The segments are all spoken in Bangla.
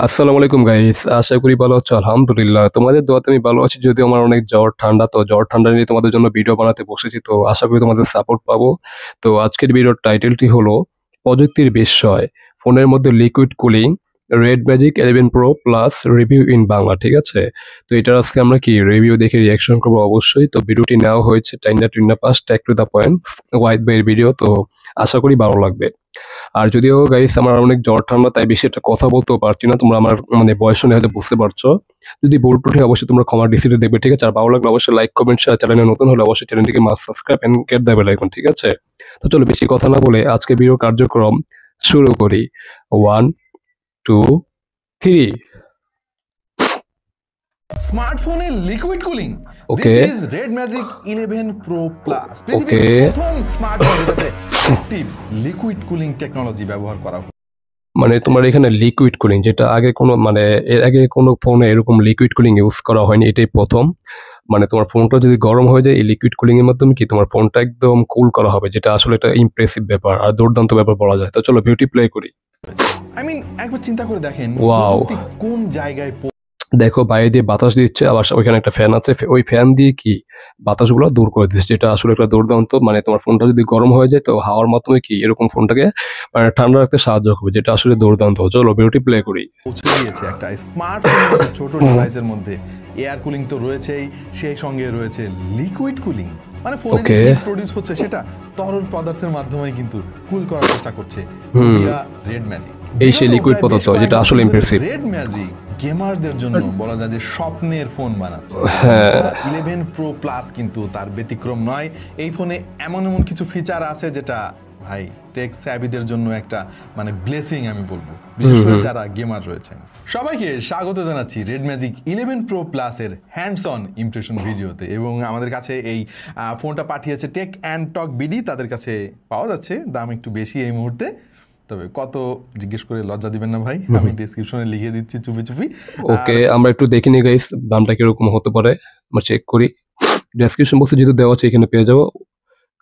আসসালামু আলাইকুম গাইস, আশা করি ভালো আছো। আলহামদুলিল্লাহ তোমাদের দোয়াতে আমি ভালো আছি। যদিও আমার অনেক জ্বর ঠান্ডা, তো জ্বর ঠান্ডা নিয়ে তোমাদের জন্য ভিডিও বানাতে বসেছি, তো আশা করি তোমাদের সাপোর্ট পাবো। তো আজকের ভিডিওর টাইটেলটি হলো প্রযুক্তির বিস্ময়, ফোনের মধ্যে liquid cooling, red magic 11 pro plus review in Bangla. ঠিক আছে, তো এটার আজকে আমরা কি রিভিউ দেখে রিয়াকশন করবো অবশ্যই। তো ভিডিওটি নেওয়া হয়েছে টাইনা টুইনা pass tech to the point wide বাইয়ের ভিডিও, তো আশা করি ভালো লাগবে। আর যদিও গাইস আমার অনেক জ্বর ঠান্ডা, তাই বেশি একটা কথা বলতেও পারছি না। তোমরা আমার মানে বয়স শুনে হয়তো বুঝতে পারছো। যদি ভুল টুটি অবশ্যই তোমরা ক্ষমা ডিসিতে দেখবে, ঠিক আছে। আর ভালো লাগলে অবশ্যই লাইক কমেন্ট শেয়ার, চ্যানেলে নতুন হলে অবশ্যই চ্যানেলটিকে must subscribe and get the bell icon, ঠিক আছে। তো চলো বেশি কথা না বলে আজকে ভিডিও কার্যক্রম শুরু করি। 1 2 3। স্মার্টফোনের liquid cooling. Okay this is red magic 11 pro plus, পৃথিবীর ওকে প্রথম স্মার্টফোন যেটাতে অ্যাক্টিভ লিকুইড কুলিং টেকনোলজি ব্যবহার করা হয়। মানে তোমার এখানে লিকুইড কুলিং, যেটা আগে কোনো মানে এর আগে কোনো ফোনে এরকম লিকুইড কুলিং ইউজ করা হয়নি, এটাই প্রথম। মানে তোমার ফোনটা যদি গরম হয়ে যায় এই লিকুইড কুলিং এর মাধ্যমে কি তোমার ফোনটা একদম কুল করা হবে, যেটা আসলে একটা ইমপ্রেসিভ ব্যাপার আর দুর্দান্ত ব্যাপার বলা যায়। তো চলো বিউটি প্লে করি। আই মিন একবার চিন্তা করে দেখেন ওয়াও, প্রযুক্তি কোন জায়গায় দেখো বাইরে দিয়ে বাতাস দিচ্ছে, আবার ওইখানে একটা ফ্যান আছে, ওই ফ্যান দিয়ে কি বাতাসগুলো দূর করে দিচ্ছে, যেটা আসলে একটা দুর্দান্ত। মানে তোমার ফোনটা যদি গরম হয়ে যায় তো হাওয়ার মাধ্যমে কি এরকম ফোনটাকে মানে ঠান্ডা রাখতে সাহায্য করবে, যেটা আসলে দুর্দান্ত। চলো বিউটি প্লে করি। পৌঁছে দিয়েছে একটা স্মার্টফোনের মধ্যে, ছোট ডিভাইসের মধ্যে এয়ার কুলিং তো রয়েছেই, সেই সঙ্গে রয়েছে লিকুইড কুলিং। মানে ফোনে যে হিট প্রডিউস হচ্ছে সেটা তরল পদার্থের মাধ্যমে কিন্তু কুল করার চেষ্টা করছে রেড ম্যাজিক। এই সেই লিকুইড পদার্থ যেটা আসলে ইমপ্রেসিভ। রেড ম্যাজিক গেমারদের জন্য বলা যায় যে স্বপ্নের ফোন বানাচ্ছে। 11 প্রো প্লাস কিন্তু তার ব্যতিক্রম নয়। এই ফোনে এমন এমন কিছু ফিচার আছে যেটা ভাই টেক স্যাভিদের জন্য একটা মানে ব্লেসিং আমি বলবো, বিশেষ করে যারা গেমার রয়েছেন। সবাইকে স্বাগত জানাচ্ছি রেড ম্যাজিক 11 প্রো প্লাস এর হ্যান্ডস অন ইমপ্রেশন ভিডিওতে। এবং আমাদের কাছে এই ফোনটা পাঠিয়েছে টেক অ্যান্ড টক বিডি, তাদের কাছে পাওয়া যাচ্ছে, দাম একটু বেশি এই মুহূর্তে। তবে কত জিজ্ঞেস করে লজ্জা দিবেন না ভাই, আমি ডেসক্রিপশনে লিখে দিচ্ছি চুপি চুপি। ওকে, আমরা একটু দেখিনি গাইস দামটা কিরকম হতে পারে, আমরা চেক করি। ডেসক্রিপশন বক্সে যেহেতু দেওয়া আছে এখানে পেয়ে যাবো।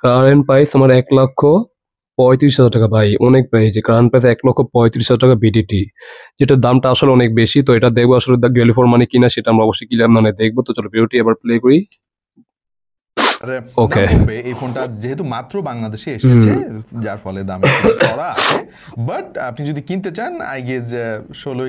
কারেন্ট প্রাইস আমার 1,35,000 টাকা। ভাই অনেক প্রাইস, কারেন্ট প্রাইস 1,35,000 টাকা বিডিটি, যেটার দামটা আসলে অনেক বেশি। তো এটা দেখবো আসলে ভ্যালু ফর মানি কিনা, সেটা আমরা অবশ্যই ক্লিয়ার মানে দেখবো। তো চলো ভিডিওটি এবার প্লে করি। ওকে, এই ফোনটা যেহেতু মাত্র বাংলাদেশে এসেছে যার ফলে দাম করা আছে, বাট আপনি যদি কিনতে চান আই গেস 16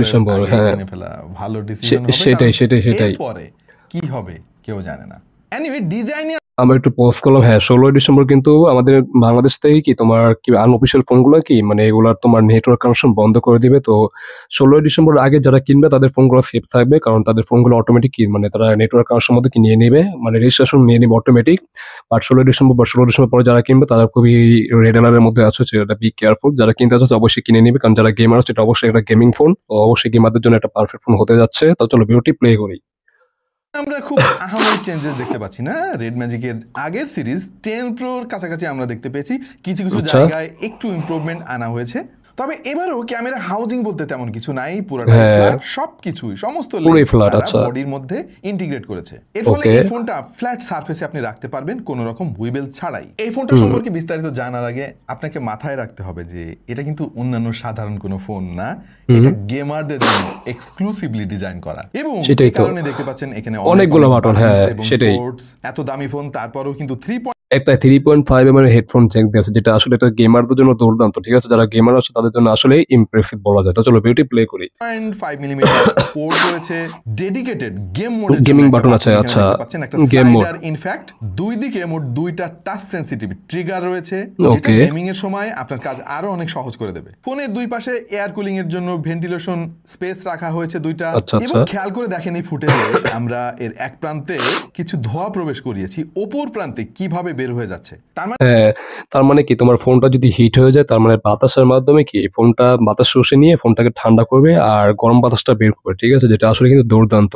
ডিসেম্বর কিনে ফেলা ভালো ডিসিশন হবে। সেটাই পরে কি হবে কেউ জানে না। এনিওয়ে ডিজাইন আমরা একটু পোস্ট করলাম। হ্যাঁ, 16 ডিসেম্বর কিন্তু আমাদের বাংলাদেশ থেকে কি তোমার কি আনঅফিসিয়াল ফোনগুলো কি মানে এগুলার তোমার নেটওয়ার্ক কানেকশন বন্ধ করে দিবে। তো 16 ডিসেম্বর আগে যারা কিনবে তাদের ফোনগুলো সেফ থাকবে, কারণ তাদের ফোনগুলো অটোমেটিক কি মানে তারা নেটওয়ার্ক কানেকশন মধ্যে কি নিয়ে নেবে, মানে রেজিস্ট্রেশন নিয়ে নেবে অটোমেটিক। বাট 16 ডিসেম্বর বা 16 ডিসেম্বর পরে যারা কিনবে তারা খুবই রেড অ্যালার্টের মধ্যে আছে, যেটা বি কেয়ারফুল। যারা কিনতে চাচ্ছে অবশ্যই কিনে নেবে, কারণ যারা গেমার আছে এটা অবশ্যই একটা গেমিং ফোন, তো অবশ্যই গেমারদের জন্য একটা পারফেক্ট ফোন হতে যাচ্ছে। তো চলো ভিডিওটি প্লে করি। আমরা খুব আহামরি চেঞ্জেস দেখতে পাচ্ছি না। রেড ম্যাজিকের আগের সিরিজ 10 প্রোর কাছাকাছি আমরা দেখতে পেয়েছি, কিছু কিছু জায়গায় একটু ইমপ্রুভমেন্ট আনা হয়েছে। তবে এবারও ক্যামেরা হাউজিং বলতে তেমন কিছু নাই, পুরোটাই ফ্ল্যাট, সবকিছুই সমস্ত বডির মধ্যে ইন্টিগ্রেট করেছে। এর ফলে এই ফোনটা ফ্ল্যাট সারফেসে আপনি রাখতে পারবেন কোনো রকম হুইবেল ছাড়াই। এই ফোনটা সম্পর্কে বিস্তারিত জানার আগে আপনাকে মাথায় রাখতে হবে যে এটা কিন্তু অন্যান্য সাধারণ কোনো ফোন না, এটা গেমারদের জন্য এক্সক্লুসিভলি ডিজাইন করা। এবং এই কারণে দেখতে পাচ্ছেন এখানে অনেকগুলো বাটন। হ্যাঁ সেটাই, এত দামি ফোন তারপরেও কিন্তু একটা 3.5 এর হেডফোন জ্যাক দেওয়া আছে, যেটা আসলে একটা গেমারদের জন্য দুর্দান্ত। ঠিক আছে, যারা গেমার আছে তাদের জন্য আসলে ইমপ্রেসিভ বলা যায়। তো চলো ভিডিওটি প্লে করি। 5 মিলিমিটার পোর্ট রয়েছে, ডেডিকেটেড গেম মোডের গেমিং বাটন আছে। আচ্ছা, গেম মোড ইনফ্যাক্ট দুই দিকে মোট দুইটা টাচ সেনসিটিভ ট্রিগার রয়েছে, যেটা গেমিং এর সময় আপনার কাজ আরো অনেক সহজ করে দেবে। ফোনের দুই পাশে এয়ার কুলিং এর জন্য ভেন্টিলেশন স্পেস রাখা হয়েছে দুইটা। এবং খেয়াল করে দেখেন এই ফুটেজে আমরা এর এক প্রান্তে কিছু ধোঁয়া প্রবেশ করিয়েছি, অপর প্রান্তে কিভাবে বের হয়ে যাচ্ছে। তার মানে কি তোমার ফোনটা যদি হিট হয়ে যায় তার মানে বাতাসের মাধ্যমে কি ফোনটা বাতাস শুষে নিয়ে ফোনটাকে ঠান্ডা করবে আর গরম বাতাসটা বের করবে। ঠিক আছে, যেটা আসলে কিন্তু দুর্দান্ত।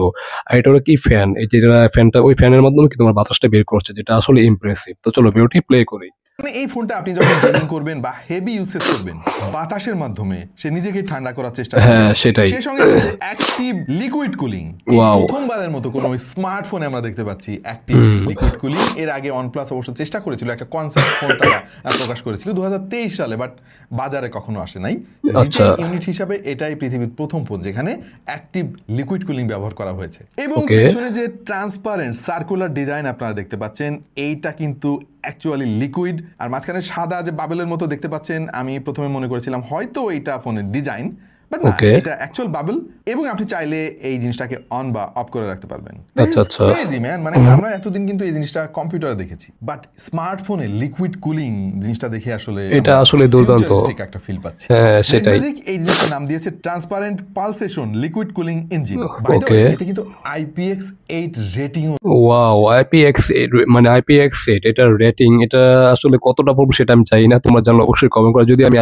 আর এটা হলো কি ফ্যান, এই যে ফ্যানটা ওই ফ্যানের মাধ্যমে কি তোমার বাতাসটা বের করছে, যেটা আসলে ইমপ্রেসিভ। তো চলো ভিডিওটি প্লে করি। মানে এই ফোনটা আপনি যখন গেমিং করবেন বা হেভি ইউসেজ করবেন, বাতাসের মাধ্যমে সে নিজেকে ঠান্ডা করার চেষ্টা করবে। হ্যাঁ সেটাই। সে সঙ্গে রয়েছে অ্যাক্টিভ লিকুইড কুলিং। Wow. প্রথমবারের মতো কোনো স্মার্টফোনে আমরা দেখতে পাচ্ছি অ্যাক্টিভ লিকুইড কুলিং। এর আগে OnePlus অবশ্য চেষ্টা করেছিল, একটা কনসেপ্ট ফোন তারা প্রকাশ করেছিল 2023 সালে, বাট বাজারে কখনো আসে নাই। আচ্ছা। ইউনিট হিসাবে এটাই পৃথিবীর প্রথম ফোন যেখানে অ্যাক্টিভ লিকুইড কুলিং ব্যবহার করা হয়েছে। এবং Okay. পেছনে যে ট্রান্সপারেন্ট সার্কুলার ডিজাইন আপনারা দেখতে পাচ্ছেন, এইটা কিন্তু অ্যাকচুয়ালি লিকুইড। আর মাঝখানে সাদা যে বাবেলের মতো দেখতে পাচ্ছেন, আমি প্রথমে মনে করেছিলাম হয়তো এইটা ফোনের ডিজাইন, বাট না, Okay. এটা অ্যাকচুয়াল বাবেল। এবং আপনি চাইলে এই জিনিসটাকে অন বা অফ করে রাখতে পারবেন। আচ্ছা, আচ্ছা। Crazy man. মানে আমরা এতদিন কিন্তু এই জিনিসটা কম্পিউটারে দেখেছি, বাট স্মার্টফোনে লিকুইড কুলিং জিনিসটা দেখে আসলে এটা আসলে দুর্দান্ত। futuristic একটা ফিল পাচ্ছি। হ্যাঁ সেটাই। Red Magic এই জিনিসটার নাম দিয়েছে transparent pulsation liquid cooling engine. Okay. এতে কিন্তু IPX8 রেটিং ওয়াও, IPX8 মানে IPX8 এটার রেটিং, এটা আসলে কতটা পড়বো সেটা আমি জানি না, তোমরা জানলে অবশ্যই কমেন্ট করো। যদি আমি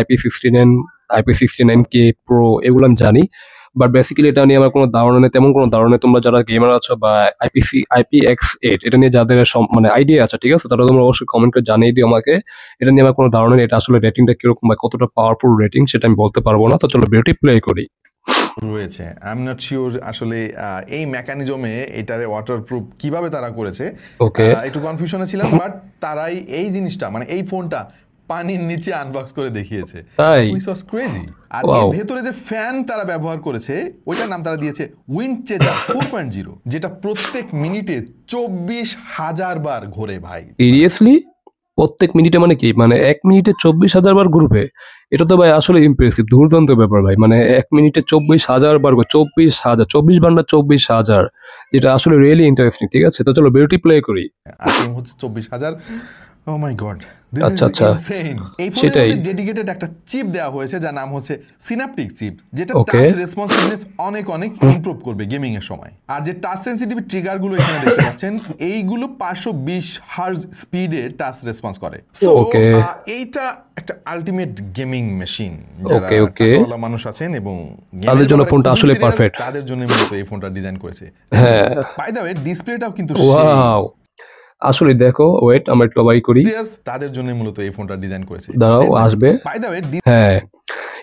IP69K Pro এগুলো আমি জানি, বাট বেসিক্যালি এটা নিয়ে আমার কোনো ধারণা নেই, তেমন কোনো ধারণা নেই। তোমরা যারা গেমার আছো বা IPX8 এটা নিয়ে যাদের মানে আইডিয়া আছে, ঠিক আছে, তারা তোমরা অবশ্যই কমেন্ট করে জানিয়ে দিও আমাকে। এটা নিয়ে আমার কোনো ধারণা নেই, এটা আসলে রেটিংটা কিরকম বা কতটা পাওয়ারফুল রেটিং সেটা আমি বলতে পারবো না। তো চলো ভিডিওটি প্লে করি। রয়েছে। আই এম নট শিওর আসলে এই মেকানিজমে এটারে ওয়াটারপ্রুফ কিভাবে তারা করেছে। Okay. একটু কনফিউশনে ছিলাম, বাট তারাই এই জিনিসটা মানে এই ফোনটা পানির নিচে আনবক্স করে দেখিয়েছে। তাই? Which was crazy. আর Wow. এর ভেতরে যে ফ্যান তারা ব্যবহার করেছে ওইটার নাম তারা দিয়েছে উইন্ডচেজার 4.0, যেটা প্রত্যেক মিনিটে 24,000 বার ঘোরে ভাই। সিরিয়াসলি? প্রত্যেক মিনিটে মানে কি, মানে 1 মিনিটে 24,000 বার ঘুরবে? এটা তো ভাই আসলে ইমপ্রেসিভ, দুর্দান্ত ব্যাপার ভাই। মানে 1 মিনিটে 24,000 বার, 24,000, 24 বার না 24,000, যেটা আসলে রিয়েলি ইন্টারেস্টিং। ঠিক আছে, তো চলো ভিডিওটি প্লে করি। আর এই হচ্ছে 24,000। ও মাই গড, দিস আচ্ছা, ইজ আচ্ছা। ইনসেইন। এই ফোনের সেটাই। মধ্যে ডেডিকেটেড একটা চিপ দেওয়া হয়েছে যার নাম হচ্ছে সিনাপটিক চিপ, যেটা Okay. টাচ রেসপন্সিভনেস অনেক অনেক ইমপ্রুভ করবে গেমিং এর সময়। আর যে টাচ সেনসিটিভ ট্রিগার গুলো এখানে দেখতে পাচ্ছেন, এইগুলো 520 হার্জ স্পিডে টাচ রেসপন্স করে। So Okay. এইটা একটা ultimate gaming machine. Okay, okay. যারা মানুষ আছেন এবং তাদের জন্য ফোনটা আসলে perfect. তাদের জন্য মূলত এই ফোনটা ডিজাইন করেছে। হ্যাঁ। বাই দ্য ওয়ে ডিসপ্লেটাও কিন্তু ওয়াও, আসলে দেখো, ওয়েট আমরা একটু বাই করি। তাদের জন্য মূলত এই ফোনটা ডিজাইন করেছে। দাঁড়াও, আসবে। বাই দ্য ওয়ে হ্যাঁ,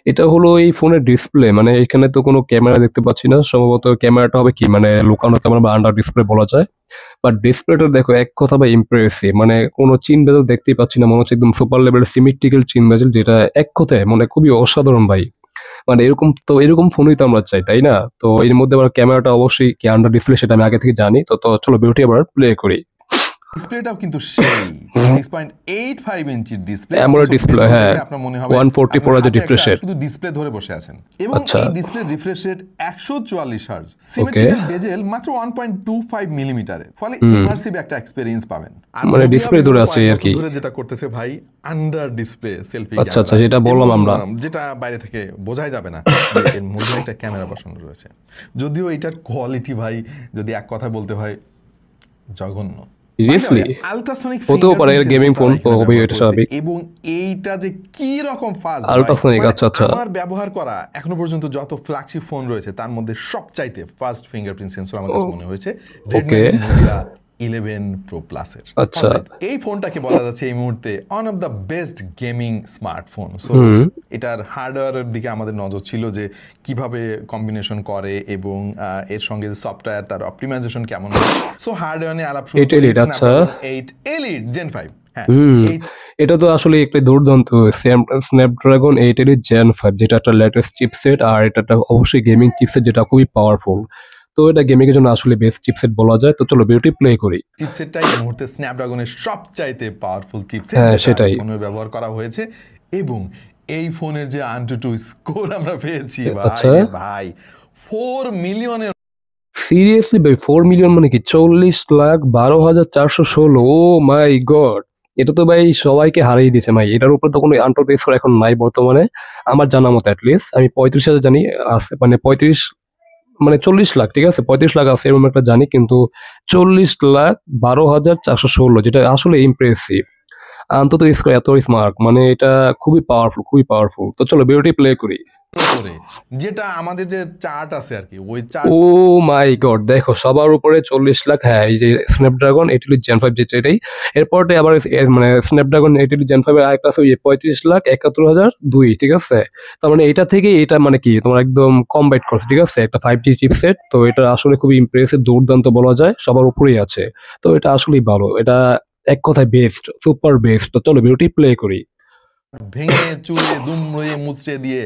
এটা হলো এই ফোনের ডিসপ্লে। মানে এখানে তো কোনো ক্যামেরা দেখতে পাচ্ছি না, সম্ভবত ক্যামেরাটা হবে কি মানে লুকানো ক্যামেরা বা আন্ডার ডিসপ্লে বলা যায়। বাট ডিসপ্লেটা দেখো এক কথা বা ইমপ্রেসিভ, মানে কোনো চিন বেজেল দেখতেই পাচ্ছি না, মনে হচ্ছে একদম সুপার লেভেলের সিমেট্রিক্যাল চিন বেজেল, যেটা এক কথায় মানে খুবই অসাধারণ ভাই। মানে এরকম ফোনই তো আমরা চাই, তাই না? তো এর মধ্যে আবার ক্যামেরাটা অবশ্যই কি আন্ডার ডিসপ্লে সেটা আমি আগে থেকে জানি। তো চলো ভিডিওটি আবার প্লে করি। ডিসপ্লেটাও কিন্তু সেই 6.85 ইঞ্চির ডিসপ্লে। AMOLED display, হ্যাঁ। আপনার মনে হবে 140 আপনার যে হাতে refresh একটা rate। শুধু ডিসপ্লে ধরে বসে আছেন। এবং আচ্ছা। এই display refresh rate 144 hertz, symmetrical bezel মাত্র 1.25 মিলিমিটারের, ফলে ইমার্সিভ একটা এক্সপেরিয়েন্স পাবেন। আর মানে Nokia display বিগত ধরে আছে কয়েক আর কি। বছর ধরে যেটা করতেছে ভাই, আন্ডার ডিসপ্লে সেলফি। আচ্ছা, আচ্ছা, যেটা বললাম আমরা। যেটা বাইরে থেকে বোঝাই যাবে না যে এর মধ্যে একটা ক্যামেরা বসানো রয়েছে। যদিও এটার কোয়ালিটি ভাই যদি এক কথা বলতে হয়, জঘন্য। সিরিয়াসলি? আলট্রাসনিক হতেও পারে, গেমিং ফোন তো হবেই, এটা স্বাভাবিক। এবং এইটা যে কি রকম ফাস্ট Ultrasonic, আচ্ছা, আচ্ছা। আমার ব্যবহার করা এখনো পর্যন্ত যত ফ্ল্যাগশিপ ফোন রয়েছে তার মধ্যে সবচাইতে ফাস্ট ফিঙ্গারপ্রিন্ট সেন্সর আমার কাছে মনে হয়েছে Redmi Okay. Nokia 11 Pro Plus এর। আচ্ছা। এই ফোনটাকে বলা যাচ্ছে এই মুহূর্তে one of the best gaming smartphone. So এটার হার্ডওয়্যারের দিকে আমাদের নজর ছিল যে কিভাবে কম্বিনেশন করে এবং এর সঙ্গে যে সফটওয়্যার তার অপটিমাইজেশন কেমন হয়। সো হার্ডওয়্যার নিয়ে আলাপ শুরু 8 Elite, আচ্ছা। 8 Elite Gen 5। হ্যাঁ, এই এটা তো আসলে একটা দুর্দান্ত স্ন্যাপড্রাগন 8 এর Gen 5, যেটা একটা লেটেস্ট চিপসেট, আর এটা একটা অবশ্যই গেমিং চিপসেট যেটা খুবই পাওয়ারফুল। তো এটা গেমিং এর জন্য আসলে বেস্ট চিপসেট বলা যায়। তো চলো ভিডিওটি প্লে করি। চিপসেটটাই এই মুহূর্তে স্ন্যাপড্রাগনের সবচাইতে পাওয়ারফুল চিপসেট হ্যাঁ, যেটা সেটাই। ফোনে ব্যবহার করা হয়েছে। এবং এই ফোনের যে AnTuTu স্কোর আমরা পেয়েছি আচ্ছা। ভাই ভাই 4 মিলিয়নের সিরিয়াসলি ভাই, 4 মিলিয়ন মানে কি 40,12,416। ও মাই গড, এটা তো ভাই সবাইকে হারিয়ে দিয়েছে ভাই। এটার উপর তো কোনো আন্ডার স্কোর এখন নাই বর্তমানে আমার জানা মতো। অ্যাটলিস্ট আমি 35,000 জানি আছে, মানে 40 লাখ, ঠিক আছে, 35 লাখ আছে এরকম একটা জানি, কিন্তু 40,12,416 যেটা আসলে ইমপ্রেসিভ। অন্তত স্কোয়ার এত স্মার্ট, মানে এটা খুবই পাওয়ারফুল, খুবই পাওয়ারফুল। তো চলো ভিডিওটি প্লে করি। করে যেটা আমাদের যে চার্ট আছে আর কি, ওই চার্ট ও মাই গড, দেখো সবার উপরে 40 লাখ, হ্যাঁ এই যে স্ন্যাপড্রাগন 82 জেন 5 যেটা এটাই। এরপরে আবার মানে স্ন্যাপড্রাগন 82 জেন 5 এর আরেকটা আছে ওই 35,71,002, ঠিক আছে। তার মানে এটা থেকে এটা মানে কি তোমার একদম কমবাইট করছে, ঠিক আছে, একটা 5G চিপসেট। তো এটা আসলে খুবই ইমপ্রেসিভ, দুর্দান্ত বলা যায়, সবার উপরেই আছে। তো এটা আসলেই ভালো, এটা এক কথায় বেস্ট, সুপার বেস্ট। তো চলো ভিডিওটি প্লে করি। ভেঙে চুরে দুমড়ে মুচড়ে দিয়ে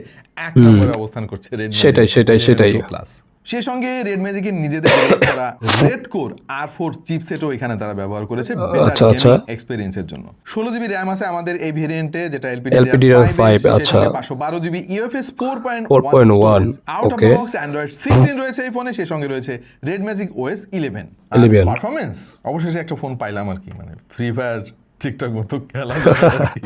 এক হুম, নম্বরে অবস্থান করছে রেড সেটাই সেটাই সেটাই। প্লাস। সেই সঙ্গে রেড ম্যাজিকের নিজেদের ডেভেলপ করা রেড কোর R4 চিপসেটও এখানে তারা ব্যবহার করেছে বেটার আচ্ছা আচ্ছা, গেমিং এক্সপেরিয়েন্সের জন্য। 16 জিবি র্যাম আছে আমাদের এই ভেরিয়েন্টে, যেটা LPDDR5, LPDDR5, সেই আচ্ছা সঙ্গে 512 GB UFS 4.1 4.1, storage. Out of okay, box Android 16 রয়েছে এই ফোনে, সেই সঙ্গে রয়েছে রেড ম্যাজিক OS 11। আর 11। পারফরমেন্স, অবশেষে একটা ফোন পাইলাম আর কি, মানে ফ্রি ফায়ার ঠিকঠাক মতো খেলা যায় আর কি।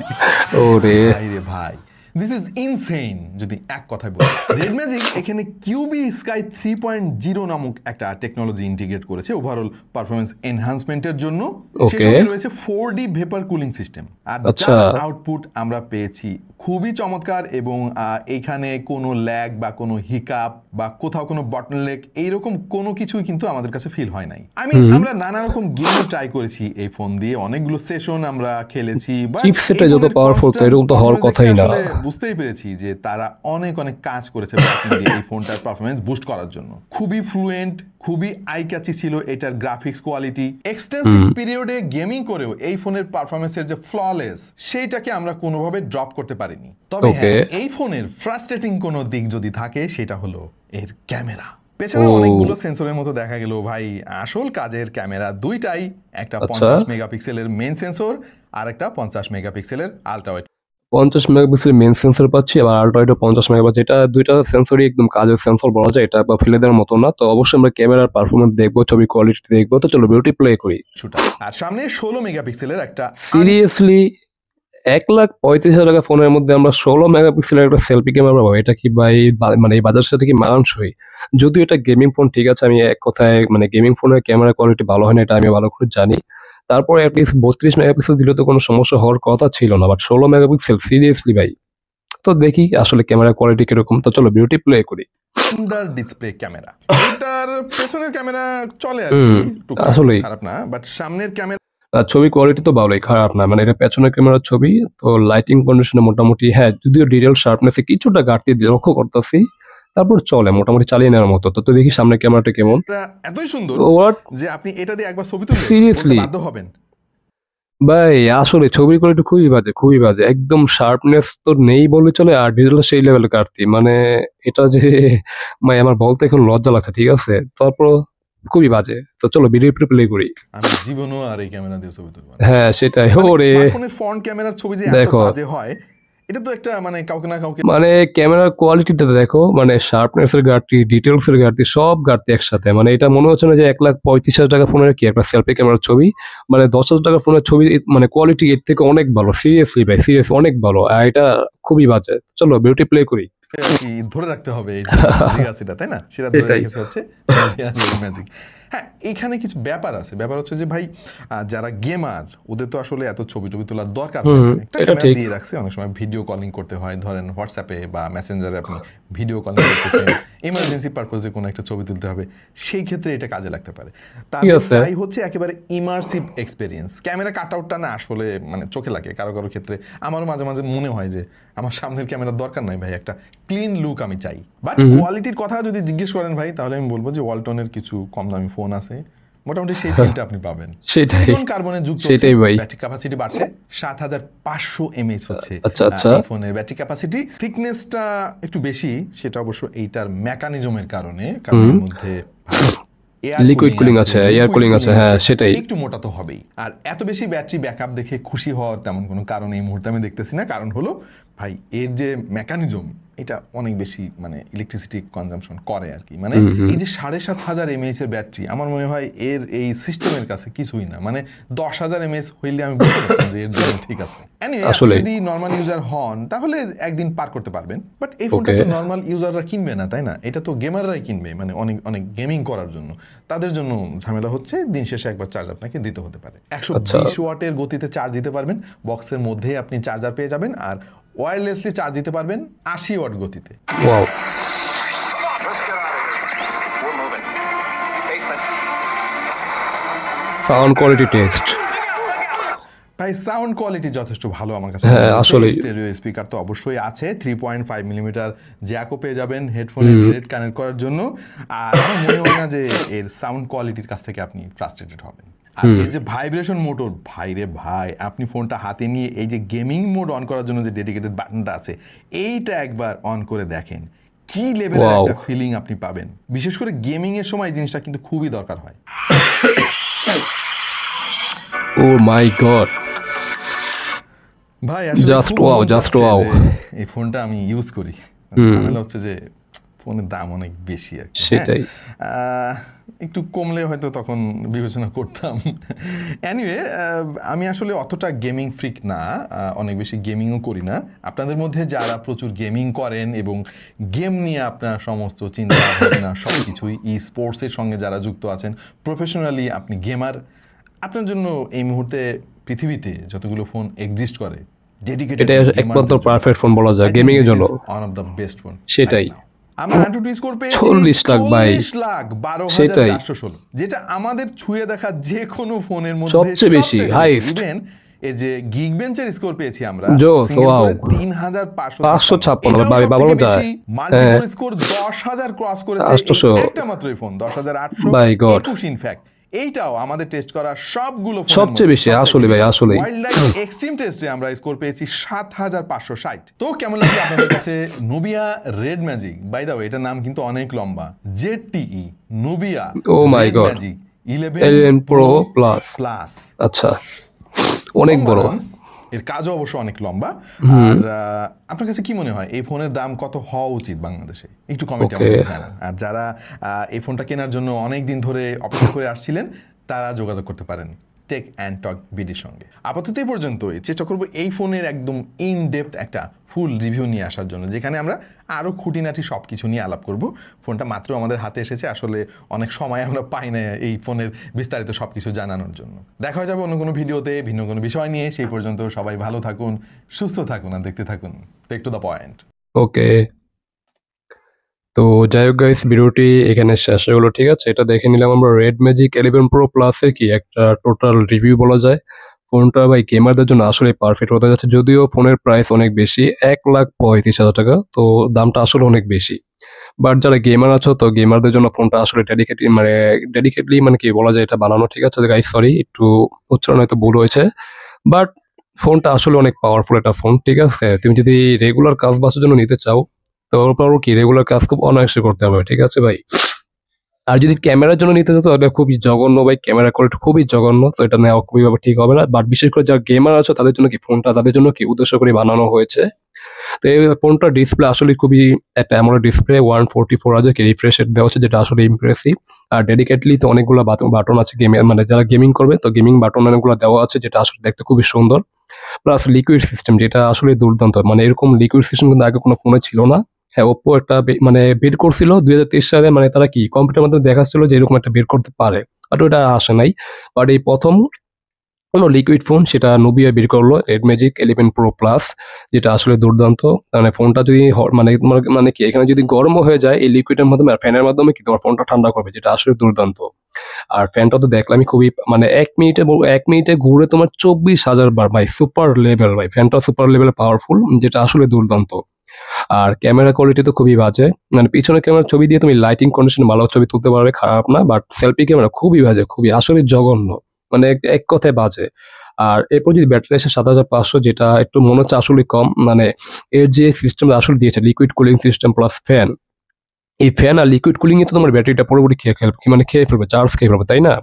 ওরে ভাই রে ভাই, দিস ইজ ইনসেইন যদি এক কথায় বলি। রেড ম্যাজিক এখানে কিউবি স্কাই 3.0 নামক একটা টেকনোলজি ইন্টিগ্রেট করেছে ওভারঅল পারফরমেন্স এনহান্সমেন্টের জন্য। সেই ওকে, সঙ্গে রয়েছে 4D ভেপার কুলিং সিস্টেম। আর আচ্ছা, যার আউটপুট আমরা পেয়েছি খুবই চমৎকার, এবং এখানে কোনো ল্যাগ বা কোনো হিকাপ বা কোথাও কোনো বটলনেক এইরকম কোনো কিছুই কিন্তু আমাদের কাছে ফিল হয় নাই। আমরা নানা রকম গেম ট্রাই করেছি এই ফোন দিয়ে, অনেকগুলো সেশন আমরা খেলেছি, বাট চিপসেটটা যত পাওয়ারফুল তো এরকম তো হওয়ার কথাই না। বুঝতেই পেরেছি যে তারা অনেক অনেক কাজ করেছে এই ফোনটার পারফরমেন্স বুস্ট করার জন্য। খুবই ফ্লুয়েন্ট, খুবই আই ক্যাচি ছিল এটার গ্রাফিক্স কোয়ালিটি। এক্সটেন্সিভ পিরিয়ডে গেমিং করেও এই ফোনের পারফরমেন্সের যে ফ্ললেস, সেইটাকে আমরা কোনোভাবে ড্রপ করতে পারিনি। তবে হ্যাঁ, এই ফোনের ফ্রাস্ট্রেটিং কোনো দিক যদি থাকে সেটা হলো এর ক্যামেরা। পেছনে অনেকগুলো সেন্সরের মতো দেখা গেল ভাই, আসল কাজের ক্যামেরা দুইটাই, একটা 50 মেগাপিক্সেলের মেইন সেন্সর আর একটা 50 মেগাপিক্সেলের ultra wide. 50 megapixel main sensor পাচ্ছি, আবার আল্ট্রা ওয়াইডও 50 মেগাপিক্সেল, এটা দুইটা সেন্সরই একদম কাজের সেন্সর বলা যায়, এটা বা ফেলে দেওয়ার মতো না। তো অবশ্যই আমরা ক্যামেরার পারফরমেন্স দেখবো, ছবি কোয়ালিটি দেখবো। তো চলো ভিডিওটি প্লে করি। আর সামনে 16 মেগাপিক্সেলের একটা, সিরিয়াসলি 1,35,000 টাকা ফোনের মধ্যে আমরা 16 মেগাপিক্সেলের একটা সেলফি ক্যামেরা পাবো? এটা কি ভাই মানে এই বাজারের সাথে কি মানানসই? যদিও এটা গেমিং ফোন, ঠিক আছে, আমি এক কথায় মানে গেমিং ফোনের ক্যামেরা কোয়ালিটি ভালো হয় না, এটা আমি ভালো করে জানি। তারপরে অ্যাটলিস্ট 32 মেগাপিক্সেল দিলে তো কোনো সমস্যা হওয়ার কথা ছিল না, বাট 16 মেগাপিক্সেল সিরিয়াসলি ভাই। তো দেখি আসলে ক্যামেরা কোয়ালিটি কিরকম। তো চলো ভিডিওটি প্লে করি। সুন্দর ডিসপ্লে ক্যামেরা। এটার পেছনের ক্যামেরা চলে আর কি, আসলেই খারাপ না, বাট সামনের ক্যামেরা ছবি কোয়ালিটি তো ভালোই, খারাপ না। মানে এটা পেছনের ক্যামেরার ছবি, তো লাইটিং কন্ডিশনে মোটামুটি, হ্যাঁ যদিও ডিটেল শার্পনেসে কিছুটা ঘাটতি লক্ষ্য করতেছি, তারপর চলে মোটামুটি চালিয়ে নেওয়ার মতো। তো দেখি সামনের ক্যামেরাটা কেমন। এতই সুন্দর হোয়াট, যে আপনি এটা দিয়ে একবার ছবি তুললে সিরিয়াসলি বাধ্য হবেন। ভাই আসলে ছবির কোয়ালিটি খুবই বাজে, খুবই বাজে, একদম শার্পনেস তো নেই বলে চলে, আর ডিটেল সেই লেভেলের ঘাটতি। মানে এটা যে মানে আমার বলতে এখন লজ্জা লাগছে, ঠিক আছে, তারপর খুবই বাজে। তো চলো ভিডিও প্লে করি। আমি জীবনও আর এই ক্যামেরা দিয়ে ছবি তুলবো না। হ্যাঁ সেটাই, ওরে স্মার্টফোনের ফ্রন্ট ক্যামেরার ছবি যে এত দেখো, বাজে হয়, এটা তো একটা মানে কাউকে না কাউকে, মানে ক্যামেরার কোয়ালিটিটা দেখো, মানে শার্পনেস এর ঘাটতি, ডিটেলস এর ঘাটতি, সব ঘাটতি একসাথে। মানে এটা মনে হচ্ছে না যে 1,35,000 টাকা ফোনের কি একটা সেলফি ক্যামেরার ছবি, মানে 10,000 টাকা ফোনের ছবি, মানে কোয়ালিটি এর থেকে অনেক ভালো, সিরিয়াসলি ভাই, সিরিয়াস অনেক ভালো। আর এটা খুবই বাজে। চলো বিউটি প্লে করি। কি ধরে রাখতে হবে এই লেগাসিটা, তাই না? সেটা ধরে রেখেছে হচ্ছে ম্যাজিক। হ্যাঁ, এখানে কিছু ব্যাপার আছে। ব্যাপার হচ্ছে যে ভাই, যারা গেমার ওদের তো আসলে এত ছবি টবি তোলার দরকার হয় না। একটা ক্যামেরা দিয়ে রাখছে, অনেক সময় ভিডিও কলিং করতে হয়, ধরেন হোয়াটসঅ্যাপে বা মেসেঞ্জারে আপনি ভিডিও কলিং করতেছেন, ইমার্জেন্সি পারপোজে কোনো একটা ছবি তুলতে হবে, সেই ক্ষেত্রে এটা কাজে লাগতে পারে। তাদের চাই হচ্ছে একেবারে ইমার্সিভ এক্সপেরিয়েন্স। ক্যামেরা কাট আউটটা না আসলে মানে চোখে লাগে কারো কারো ক্ষেত্রে। আমারও মাঝে মাঝে মনে হয় যে আমার সামনের ক্যামেরার দরকার নাই ভাই, একটা ক্লিন লুক আমি চাই। বাট কোয়ালিটির কথা যদি জিজ্ঞেস করেন ভাই, তাহলে আমি বলবো যে ওয়ালটনের কিছু কম দামি ফোন আছে, মোটামুটি সেই ফিলটা আপনি পাবেন। সিলিকন কার্বনে যুক্ত ব্যাটারি ক্যাপাসিটি বাড়ছে, 7,500 mAh হচ্ছে এই ফোনের ব্যাটারি ক্যাপাসিটি। থিকনেসটা একটু বেশি, সেটা অবশ্য এইটার মেকানিজমের কারণে, কারণ এর মধ্যে লিকুইড কুলিং আছে, এয়ার কুলিং আছে, হ্যাঁ সেটাই, একটু মোটা তো হবেই। আর এত বেশি ব্যাটারি ব্যাকআপ দেখে খুশি হওয়ার তেমন কোনো কারণ এই মুহূর্তে আমি দেখতেছি না। কারণ হলো ভাই এর যে মেকানিজম এটা অনেক বেশি মানে ইলেকট্রিসিটি কনজাম্পশন করে আর কি, মানে এই যে 7,500 mAh এর ব্যাটারি আমার মনে হয় এর এই সিস্টেমের কাছে কিছুই না, মানে 10,000 mAh হইলে আমি বলতে পারতাম যে এর জন্য ঠিক আছে। এনিওয়ে আপনি আসলে যদি নর্মাল ইউজার হন তাহলে একদিন পার করতে পারবেন, বাট এই ফোনটা তো নর্মাল ইউজাররা কিনবে না, তাই না? এটা তো গেমাররাই কিনবে, মানে অনেক অনেক গেমিং করার জন্য। তাদের জন্য ঝামেলা হচ্ছে দিন শেষে একবার চার্জ আপনাকে দিতে হতে পারে। 120 ওয়াটের গতিতে চার্জ দিতে পারবেন, বক্সের মধ্যেই আপনি চার্জার পেয়ে যাবেন, আর ওয়্যারলেসলি চার্জ দিতে পারবেন 80 ওয়াট গতিতে। ওয়াও, সাউন্ড কোয়ালিটি টেস্ট ভাই সাউন্ড কোয়ালিটি যথেষ্ট ভালো আমার কাছে। হ্যাঁ আসলে স্টেরিও স্পিকার তো অবশ্যই আছে, 3.5 মিলিমিটার জ্যাকও পেয়ে যাবেন হেডফোনে ডিরেক্ট কানেক্ট করার জন্য। আর আমার মনে হয় না যে এর সাউন্ড কোয়ালিটির কাছ থেকে আপনি ফ্রাস্ট্রেটেড হবেন। আর এর যে ভাইব্রেশন মোটর, ভাই রে ভাই, আপনি ফোনটা হাতে নিয়ে এই যে গেমিং মোড অন করার জন্য যে ডেডিকেটেড বাটনটা আছে এইটা একবার অন করে দেখেন, কি লেভেলের একটা ফিলিং আপনি পাবেন। বিশেষ করে গেমিং এর সময় এই জিনিসটা কিন্তু খুবই দরকার হয়। ও মাই গড, ভাই আসলে জাস্ট ওয়াও, জাস্ট ওয়াও। এই ফোনটা আমি ইউজ করি, ঝামেলা হচ্ছে যে ফোনের দাম অনেক বেশি আর কি। সেটাই, একটু কমলে হয়তো তখন বিবেচনা করতাম। এনিওয়ে আমি আসলে অতটা গেমিং ফ্রিক না, অনেক বেশি গেমিংও করি না। আপনাদের মধ্যে যারা প্রচুর গেমিং করেন এবং গেম নিয়ে আপনার সমস্ত চিন্তা ভাবনা সব কিছুই ই স্পোর্টসের সঙ্গে যারা যুক্ত আছেন, প্রফেশনালি আপনি গেমার, আপনার জন্য এই মুহূর্তে পৃথিবীতে যতগুলো ফোন এক্সিস্ট করে ডেডিকেটেড, এটা একমাত্র পারফেক্ট ফোন বলা যায় গেমিং এর জন্য, one of the best phone. সেটাই। আমরা Antutu স্কোর পেয়েছি 40 লাখ ভাই, 40,12,416, যেটা আমাদের ছুঁয়ে দেখা যে কোনো ফোনের মধ্যে সবচেয়ে বেশি হাইস্ট। ইভেন এই যে গিগবেঞ্চের স্কোর পেয়েছি আমরা জোস, ওয়াও, 3,556 ভাই বাবাও যায়। মাল্টিকোর স্কোর 10,000 ক্রস করেছে একটা মাত্রই ফোন, 10,821 ইনফ্যাক্ট। এইটাও আমাদের টেস্ট করা সবগুলো সবচেয়ে বেশি আসলে ভাই, আসলে ওয়াইল্ডলাইফ এক্সট্রিম টেস্টে আমরা স্কোর পেয়েছি 7,560। তো কেমন লাগলো আপনাদের কাছে Nubia red magic? By the way এটার নাম কিন্তু অনেক লম্বা, ZTE Nubia oh my god 11 Pro plus. আচ্ছা, অনেক বড়, এর কাজও অবশ্য অনেক লম্বা। আর আপনার কাছে কি মনে হয় এই ফোনের দাম কত হওয়া উচিত বাংলাদেশে? একটু কমেন্টে আমাকে জানান। আর যারা এই ফোনটা কেনার জন্য অনেক দিন ধরে অপেক্ষা করে আসছিলেন তারা যোগাযোগ করতে পারেন টেক অ্যান্ড টক বিডির সঙ্গে। আপাতত এই পর্যন্তই, চেষ্টা করবো এই ফোনের একদম ইন ডেপথ একটা ফুল রিভিউ নিয়ে আসার জন্য, যেখানে আমরা আরও খুঁটিনাটি সব কিছু নিয়ে আলাপ করব। ফোনটা মাত্র আমাদের হাতে এসেছে, আসলে অনেক সময় আমরা পাই না এই ফোনের বিস্তারিত সব কিছু জানানোর জন্য। দেখা যাবে অন্য কোনো ভিডিওতে ভিন্ন কোনো বিষয় নিয়ে। সেই পর্যন্ত সবাই ভালো থাকুন, সুস্থ থাকুন, আর দেখতে থাকুন টেক টু দ্য পয়েন্ট। ওকে, তো যাই হোক গাইস, ভিডিওটি এখানে শেষ হয়ে গেলো, ঠিক আছে? এটা দেখে নিলাম আমরা রেড ম্যাজিক 11 Pro প্লাসের কি একটা টোটাল রিভিউ বলা যায়। ফোনটা ভাই গেমারদের জন্য আসলে পারফেক্ট হতে যাচ্ছে, যদিও ফোনের প্রাইস অনেক বেশি, 1,35,000 টাকা, তো দামটা আসলে অনেক বেশি। বাট যারা গেমার আছো, তো গেমারদের জন্য ফোনটা আসলে ডেডিকেটলি মানে কি বলা যায় এটা বানানো, ঠিক আছে গাইস? সরি, একটু উচ্চারণ হয়তো ভুল হয়েছে, বাট ফোনটা আসলে অনেক পাওয়ারফুল একটা ফোন, ঠিক আছে? তুমি যদি রেগুলার কাজ বাসের জন্য নিতে চাও, তারপর কি রেগুলার কাজ খুব অনায়াসে করতে হবে, ঠিক আছে ভাই? আর যদি ক্যামেরার জন্য নিতে চাও, তাহলে খুবই জঘন্য ভাই, ক্যামেরা কোয়ালিটি খুবই জঘন্য, তো এটা নেওয়া খুবই ঠিক হবে না। বাট বিশেষ করে যারা গেমার আছো তাদের জন্য কি ফোনটা তাদের জন্য কি উদ্দেশ্য করে বানানো হয়েছে। তো এই ফোনটার ডিসপ্লে আসলে খুবই একটা অ্যামোলেড ডিসপ্লে, 144 কি রিফ্রেশ রেট দেওয়া হচ্ছে, যেটা আসলে ইমপ্রেসিভ। আর ডেডিকেটলি তো অনেকগুলো বাটন আছে গেমে, মানে যারা গেমিং করবে তো গেমিং বাটন অনেকগুলো দেওয়া আছে, যেটা আসলে দেখতে খুবই সুন্দর। প্লাস লিকুইড সিস্টেম, যেটা আসলে দুর্দান্ত, মানে এরকম লিকুইড সিস্টেম কিন্তু আগে কোনো ফোনে ছিল না। হ্যাঁ, ওপ্পো একটা মানে বের করছিল 2023 সালে, মানে তারা কি কম্পিউটার মাধ্যমে দেখাচ্ছিল যে এরকম একটা বের করতে পারে, বাট ওটা আসে নাই। বাট এই প্রথম কোনো লিকুইড ফোন সেটা নোবিয়া বের করলো, রেড ম্যাজিক 11 Pro প্লাস, যেটা আসলে দুর্দান্ত। মানে ফোনটা যদি মানে মানে কি এখানে যদি গরমও হয়ে যায় এই লিকুইডের মাধ্যমে আর ফ্যানের মাধ্যমে কি তোমার ফোনটা ঠান্ডা করবে, যেটা আসলে দুর্দান্ত। আর ফ্যানটা তো দেখলামই খুবই, মানে 1 মিনিটে ঘুরে তোমার 24,000 বার, ভাই সুপার লেভেল, ভাই ফ্যানটা সুপার লেভেলে পাওয়ারফুল, যেটা আসলে দুর্দান্ত। আর ক্যামেরা কোয়ালিটি তো খুবই বাজে, মানে পিছনে ক্যামেরার ছবি দিয়ে তুমি লাইটিং কন্ডিশন ভালো ছবি তুলতে পারবে, খারাপ না। বাট সেলফি ক্যামেরা খুবই বাজে, খুবই আসলে জঘন্য, মানে এক কথায় বাজে। আর এরপর যদি ব্যাটারি আসে 7,500, যেটা একটু মনে হচ্ছে আসলে কম। মানে এর যে সিস্টেম আসলে দিয়েছে liquid cooling system plus fan, এই ফ্যান আর লিকুইড কুলিং এ তো তোমার ব্যাটারিটা পুরোপুরি খেয়ে ফেলবে, চার্জ খেয়ে ফেলবে, তাই না?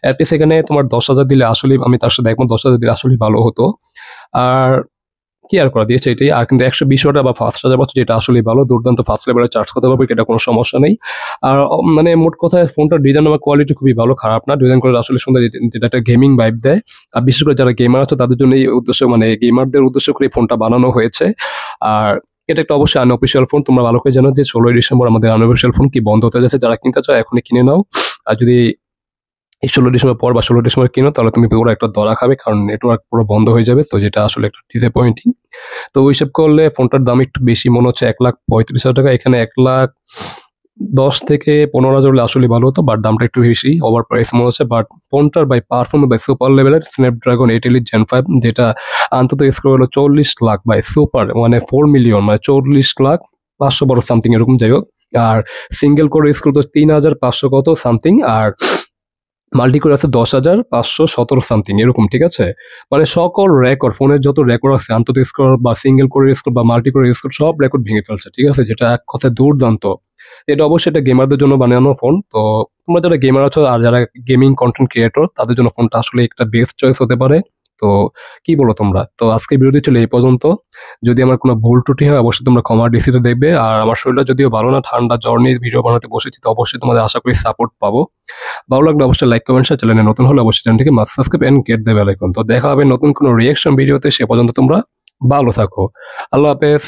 অ্যাটলিস্ট এখানে তোমার 10,000 দিলে আসলে আমি তার সাথে দেখবো 10,000 দিলে আসলে ভালো হতো। আর কেয়ার করা দিয়েছে এটাই। আর কিন্তু 120 ওয়াট বা ফাস্ট চার্জার পাচ্ছ, যেটা আসলেই ভালো, দুর্দান্ত ফাস্ট লেভেলে চার্জ করতে পারবে, এটা কোনো সমস্যা নেই। আর মানে মোট কথায় ফোনটার ডিজাইন বা কোয়ালিটি খুবই ভালো, খারাপ না। ডিজাইন করে আসলে সুন্দর, যেটা একটা গেমিং ভাইব দেয়। আর বিশেষ করে যারা গেমার আছে তাদের জন্য এই উদ্দেশ্য, মানে গেমারদের উদ্দেশ্য করে এই ফোনটা বানানো হয়েছে। আর এটা একটা অবশ্যই আনঅফিসিয়াল ফোন। তোমরা ভালো করে জানো যে 16ই ডিসেম্বর আমাদের আনঅফিসিয়াল ফোন কি বন্ধ হতে যাচ্ছে। যারা কিনতে চাও এখনই কিনে নাও। আর যদি এই 16 ডিসেম্বর পর বা 16 ডিসেম্বর কিনো, তাহলে তুমি পুরো একটা ধরা খাবে, কারণ নেটওয়ার্ক পুরো বন্ধ হয়ে যাবে। তো যেটা আসলে একটা ডিসঅ্যাপয়েন্টিং। তো হিসাব করলে ফোনটার দাম একটু বেশি মনে হচ্ছে, 1,35,000 টাকা। এখানে 1,10,000 থেকে 15,000 হলে আসলে ভালো হতো, বাট দামটা একটু বেশি, ওভার প্রাইস মনে হচ্ছে। বাট ফোনটার বাই পারফরমেন্স বাই সুপার লেভেলের স্ন্যাপড্রাগন 8 এলিট জেন 5, যেটা আন্তত স্কোর হলো 40 লাখ, বাই সুপার মানে 4 মিলিয়ন, মানে 40,500 বড় সামথিং এরকম, যাই হোক। আর সিঙ্গেল কোর স্কোর তো 3,500 কত সামথিং, আর মাল্টি কোর আছে 10,517 সামথিং এরকম, ঠিক আছে। মানে সকল রেকর্ড, ফোনের যত রেকর্ড আছে, আন্তত স্কোর বা সিঙ্গেল কোরের স্কোর বা মাল্টি কোরের স্কোর, সব রেকর্ড ভেঙে ফেলছে, ঠিক আছে, যেটা এক কথায় দুর্দান্ত। এটা অবশ্যই এটা গেমারদের জন্য বানানো ফোন। তো তোমরা যারা গেমার আছো আর যারা গেমিং কন্টেন্ট ক্রিয়েটর, তাদের জন্য ফোনটা আসলে একটা বেস্ট চয়েস হতে পারে। তো কি বলো তোমরা? তো আজকের ভিডিওটি ছিল এই পর্যন্ত। যদি আমার কোনো ভুল ত্রুটি হয় অবশ্যই তোমরা ক্ষমা দৃষ্টিতে দেখবে। আর আমার শরীরটা যদিও ভালো না, ঠান্ডা জ্বর নিয়ে ভিডিও বানাতে বসেছি, তো অবশ্যই তোমাদের আশা করি সাপোর্ট পাবো। ভালো লাগলে অবশ্যই লাইক কমেন্ট শেয়ার, চ্যানেলে নতুন হলে অবশ্যই চ্যানেলটিকে must subscribe and get the bell icon. তো দেখা হবে নতুন কোনো রিঅ্যাকশন ভিডিওতে, সে পর্যন্ত তোমরা ভালো থাকো। আল্লাহ হাফেজ।